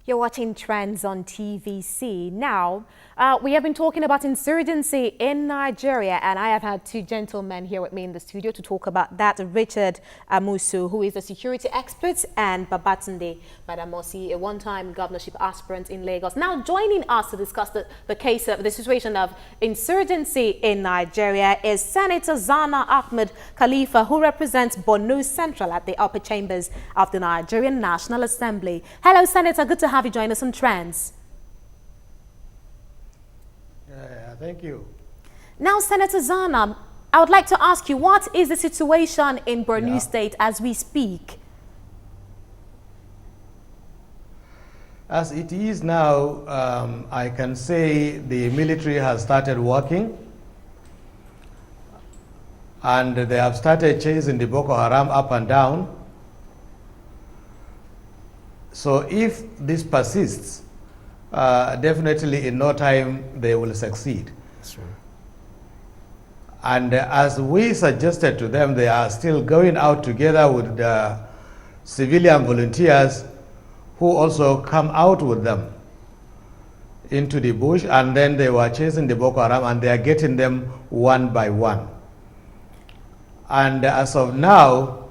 You're watching Trends on TVC. Now, we have been talking about insurgency in Nigeria, and I have had two gentlemen here with me in the studio to talk about that. Richard Amusu, who is a security expert, and Babatunde Gbadamosi, a one-time governorship aspirant in Lagos. Now, joining us to discuss the case of the situation of insurgency in Nigeria is Senator Zanna Ahmed Khalifa, who represents Borno-Central at the upper chambers of the Nigerian National Assembly. Hello, Senator. Good to have you join us on Trends. Thank you. Now, Senator Zanna, I would like to ask you, what is the situation in Borno State as we speak? As it is now, I can say the military has started working, and they have started chasing the Boko Haram up and down. So if this persists, definitely in no time they will succeed. That's right. And as we suggested to them, they are still going out together with the civilian volunteers who also come out with them into the bush, and then they were chasing the Boko Haram, and they are getting them one by one. And as of now,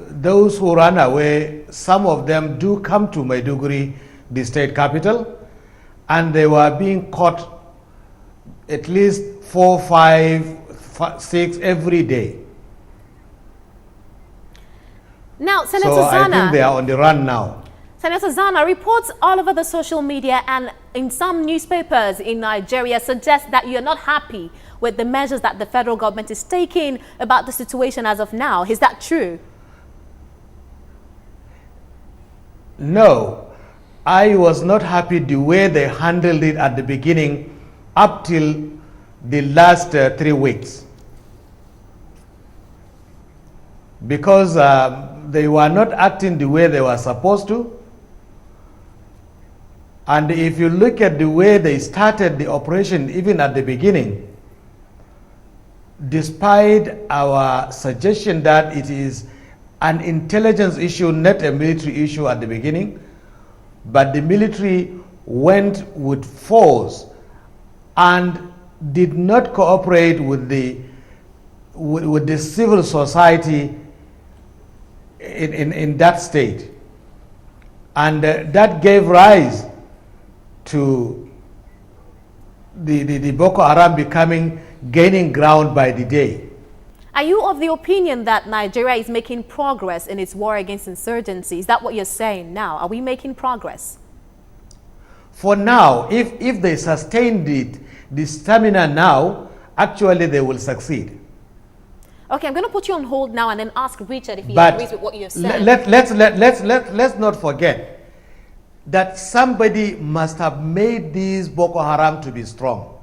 those who run away, some of them do come to Maiduguri, the state capital, and they were being caught at least 4, 5, 6 every day. Now, Senator so Zanna, I think they are on the run now. Senator Zanna, reports all over the social media and in some newspapers in Nigeria suggest that you're not happy with the measures that the federal government is taking about the situation as of now. Is that true? No, I was not happy the way they handled it at the beginning up till the last 3 weeks. Because they were not acting the way they were supposed to. And if you look at the way they started the operation, even at the beginning, despite our suggestion that it is an intelligence issue, not a military issue at the beginning, but the military went with force and did not cooperate with the civil society in that state. And that gave rise to the Boko Haram gaining ground by the day. Are you of the opinion that Nigeria is making progress in its war against insurgency? Is that what you're saying now? Are we making progress? For now, if they sustain the stamina now, actually they will succeed. Okay, I'm going to put you on hold now and then ask Richard if he But agrees with what you've said. Let's not forget that somebody must have made these Boko Haram to be strong.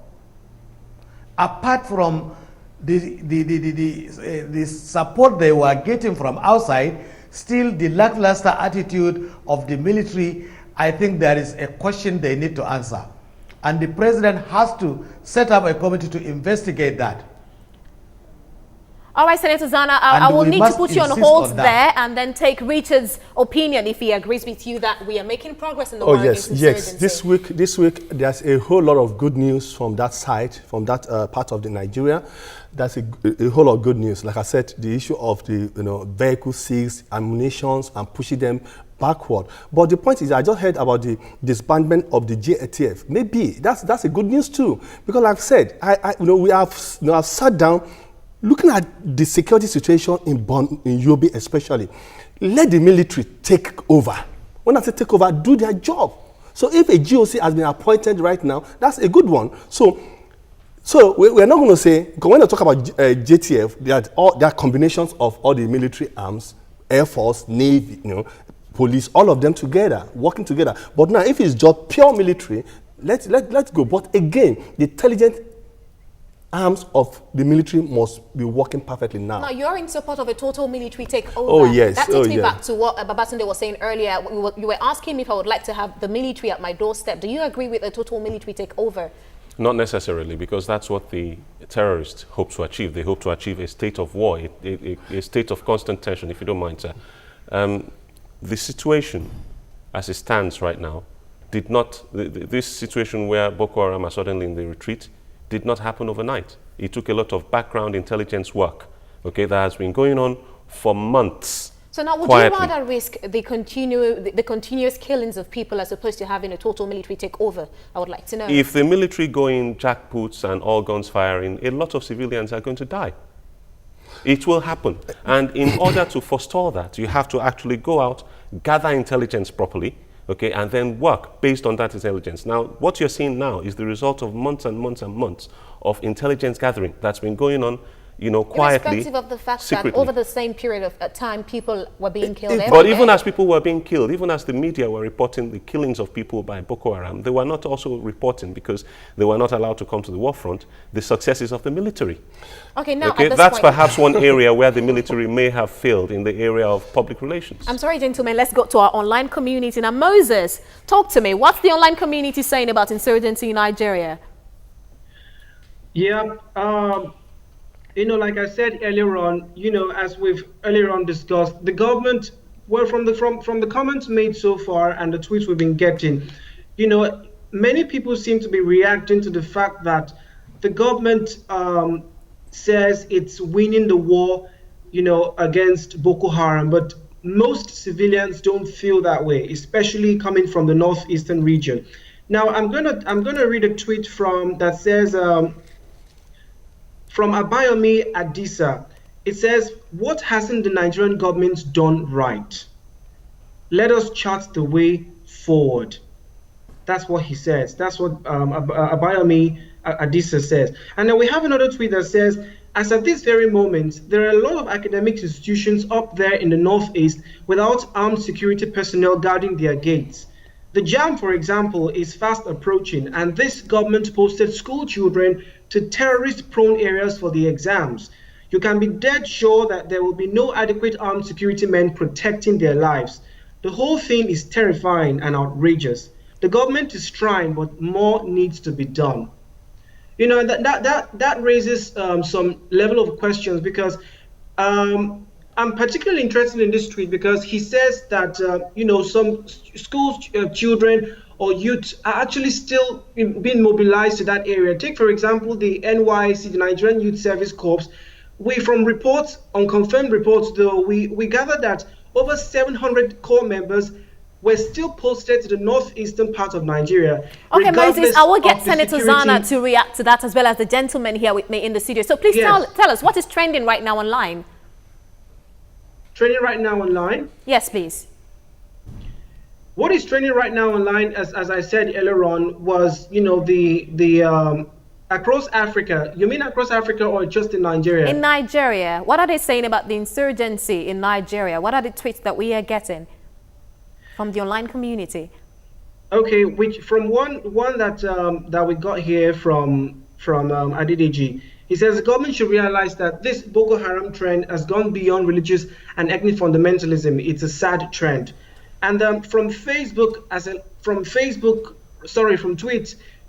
Apart from the support they were getting from outside, still the lackluster attitude of the military, I think there is a question they need to answer. And the president has to set up a committee to investigate that. All right, Senator Zanna, I will need to put you on hold there and then take Richard's opinion if he agrees with you that we are making progress in the war against insurgency. This week there's a whole lot of good news from that side, from that part of the Nigeria. That's a whole lot of good news. Like I said, the issue of the vehicle seized, ammunitions, and pushing them backward. But the point is, I just heard about the disbandment of the JATF. Maybe that's a good news too, because like I said, we have sat down. Looking at the security situation in Yobe especially, let the military take over. When I say take over, do their job. So if a GOC has been appointed right now, that's a good one. So we're not going to say, because when I talk about JTF, there are combinations of all the military arms, Air Force, Navy, police, all of them together, working together. But now if it's just pure military, let's go. But again, the intelligent arms of the military must be working perfectly now. Now, you're in support of a total military takeover. Oh, yes. That takes me back to what Babatunde was saying earlier. You were asking me if I would like to have the military at my doorstep. Do you agree with a total military takeover? Not necessarily, because that's what the terrorists hope to achieve. They hope to achieve a state of war, a state of constant tension, if you don't mind, sir. The situation as it stands right now, did not, this situation where Boko Haram are suddenly in the retreat did not happen overnight. It took a lot of background intelligence work, okay, that has been going on for months. So now, would quietly. you rather risk the continuous killings of people as opposed to having a total military takeover? I would like to know. If the military go in jackboots and all guns firing, a lot of civilians are going to die. It will happen. And in order to forestall that, you have to actually go out, gather intelligence properly, okay, and then work based on that intelligence. Now, what you're seeing now is the result of months and months and months of intelligence gathering that's been going on, you know, quietly, irrespective of the fact secretly. that over the same period of time, people were being killed every But day. even as people were being killed, even as the media were reporting the killings of people by Boko Haram, they were not also reporting, because they were not allowed to come to the war front, the successes of the military. Okay, now Okay, at this that's point, perhaps one area where the military may have failed in the area of public relations. I'm sorry, gentlemen, let's go to our online community. Now, Moses, talk to me. What's the online community saying about insurgency in Nigeria? Yeah, you know, like I said earlier on, you know, as we've earlier on discussed, the government, well, from the comments made so far and the tweets we've been getting, you know, many people seem to be reacting to the fact that the government says it's winning the war, you know, against Boko Haram, but most civilians don't feel that way, especially coming from the northeastern region. Now, I'm gonna read a tweet from that says. From Abayomi Adisa, it says, "What hasn't the Nigerian government done right? Let us chart the way forward." That's what he says. That's what Abayomi Adisa says. And then we have another tweet that says, "As at this very moment, there are a lot of academic institutions up there in the northeast without armed security personnel guarding their gates. The jam, for example, is fast approaching, and this government posted school children to terrorist-prone areas for the exams. You can be dead sure that there will be no adequate armed security men protecting their lives. The whole thing is terrifying and outrageous. The government is trying, but more needs to be done." You know, that raises some level of questions, because I'm particularly interested in this tweet because he says that, you know, some school children or youth are actually still being mobilized to that area. Take, for example, the NYC, the Nigerian Youth Service Corps. From reports, unconfirmed reports, though, we gathered that over 700 corps members were still posted to the northeastern part of Nigeria. Okay, Moses, I will get Senator Zanna to react to that, as well as the gentleman here with me in the studio. So please tell us, what is trending right now online? Trending right now online? Yes, please. What is trending right now online, as I said earlier on, was, you know, the across Africa. You mean across Africa or just in Nigeria? In Nigeria. What are they saying about the insurgency in Nigeria? What are the tweets that we are getting from the online community? Okay, which from one that we got here from Adedeji. He says the government should realize that this Boko Haram trend has gone beyond religious and ethnic fundamentalism. It's a sad trend. And from tweets,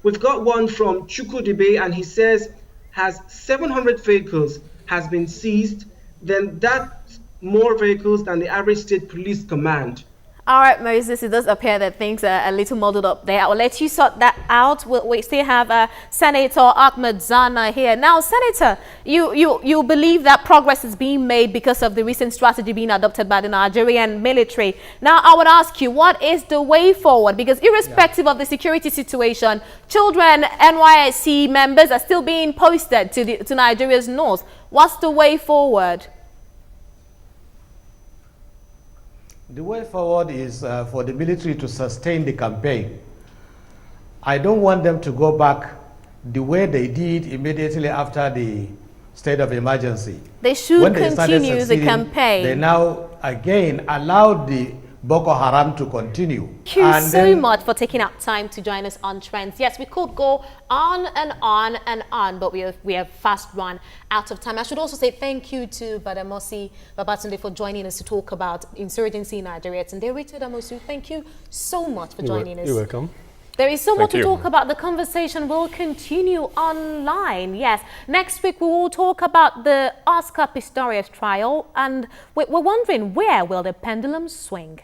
we've got one from Chukwudibe, and he says, has 700 vehicles has been seized, then that's more vehicles than the average state police command. All right, Moses, it does appear that things are a little muddled up there. I will let you sort that out. We still have Senator Ahmed Zanna here. Now, Senator, you believe that progress is being made because of the recent strategy being adopted by the Nigerian military. Now, I would ask you, what is the way forward? Because irrespective of the security situation, children, NYSC members are still being posted to Nigeria's north. What's the way forward? The way forward is for the military to sustain the campaign. I don't want them to go back the way they did immediately after the state of emergency. They should continue the campaign. They now again allowed the Boko Haram to continue. Thank you so much for taking out time to join us on Trends. Yes, we could go on and on and on, but we have fast run out of time. I should also say thank you to Gbadamosi, Babatunde, for joining us to talk about insurgency in Nigeria. And Richard Amosu, thank you so much for joining us. You're welcome. There is so much to talk about. The conversation will continue online. Yes. Next week, we will talk about the Oscar Pistorius trial, and we're wondering, where will the pendulum swing?